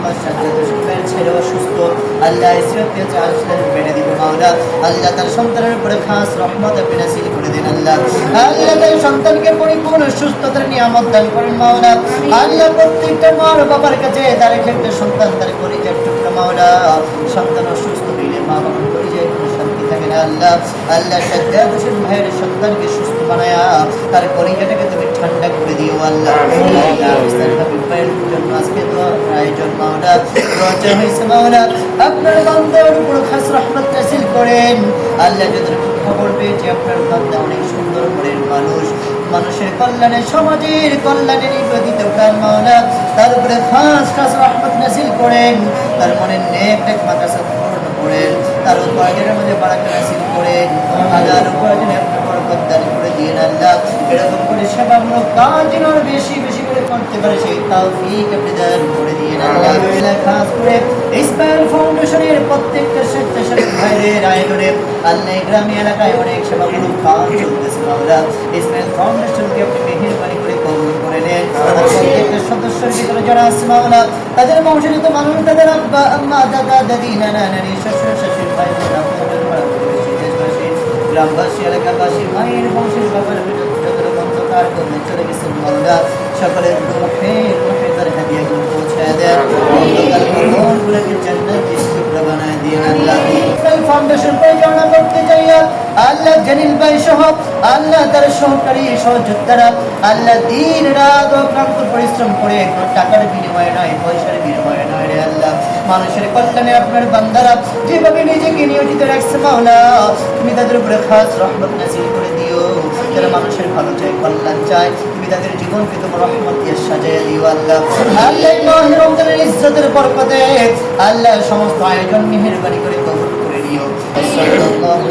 মোহাম্মদ সাজ্জাদ হোসেন ভাইয়ের ছেলে অসুস্থ, আল্লাহ ইসরাতে চাষের বেড়ে দিব মাওলা। আল্লাহ তার সন্তানের উপরে খাস রহমত আপনি নাযিল করে দিন আল্লাহ। আল্লাহ তার সন্তানকে পরিপূর্ণ সুস্থতার নিয়ামত দান করেন মাওলা। আল্লাহ প্রত্যেকটা মার বাবার কাছে তার ক্ষেত্রে সন্তান তার পরিচয় টুকরা মাওলা। সন্তান অসুস্থ হইলে মা বাবার পরিচয় কোনো শান্তি থাকে না আল্লাহ। আল্লাহ সাজ্জাদ হোসেন ভাইয়ের সন্তানকে সুস্থ বানায়া তার পরিচয়টাকে তুমি ঠান্ডা করে দিও আল্লাহ। আজকে তো আয়োজন মাওলা রোজা হয়েছে মাওলা, আপনার বান্দার উপর খাস রহমত নাযিল করেন আল্লাহ। যতটুকু খবর পেয়েছি আপনার বান্দা অনেক সুন্দর মনের মানুষ, মানুষের কল্যাণে সমাজের কল্যাণে নিবেদিত প্রাণ মাওলা। তার উপরে খাস খাস রহমত নাযিল করেন, তার মনের নেক নেক মাদ্রাসা পূর্ণ করেন, তার উপার্জনের মধ্যে বারাকা নাযিল করেন, হাজার উপার্জনে আপনার বরকত দান করে দিয়েন আল্লাহ। এরকম করে সেবামূলক কাজ যেন আরো বেশি বেশি করে করতে পারে সেই তৌফিক আপনি দান করে দিয়েন আল্লাহ। খাস করে ইসমাইল ফাউন্ডেশনের প্রত্যেকটা স্বেচ্ছাসেবক ভাইদের আয়োজনে আল্লাহ গ্রামীণ এলাকায় অনেক সেবামূলক কাজ চলতেছে মাওলা। ইসমাইল ফাউন্ডেশনকে আপনি মেহেরবানি করে কবুল করে নেন। প্রত্যেকটা সদস্যের ভিতরে যারা আছে মাওলা, তাদের বংশের যত মানুষ, তাদের আব্বা আম্মা দাদা দাদি নানা নানি শ্বশুর শাশুড়ি ভাই বোন গ্রামবাসী এলাকাবাসী মায়ের বংশের বাবার যত রকম তার করলে চলে গেছে মাওলা, সকলের মুখে মুখে তার হাদিয়াগুলো পৌঁছায় দেন। অন্ধকার মনগুলোকে জান্নাতের টুকরা বানায় দিন আল্লাহ। ফাউন্ডেশন পরিচালনা করতে চাই আল্লাহ জালিল ভাই সহ আল্লাহ তার সহকারী সহযোদ্ধারা আল্লাহ দিন রাত অক্লান্ত পরিশ্রম করে কোনো টাকার বিনিময়ে নয়, পয়সার বিনিময়ে নয় রে আল্লাহ, মানুষের কল্যাণে আপনার বান্দারা যেভাবে নিজেকে নিয়োজিত রাখছে মাওলা, তুমি তাদের উপরে খাস রহমত নাযিল করে দিও। যারা মানুষের ভালো চায়, কল্যাণ চায়, তুমি তাদের জীবনকে তোমার রহমত দিয়ে সাজাইয়া দিও আল্লাহ। আল্লাহ মাহে রমজানের ইজ্জতের বরকতে আল্লাহ সমস্ত আয়োজন মেহেরবানি করে কবুল করে নিও। সাল্লাল্লাহু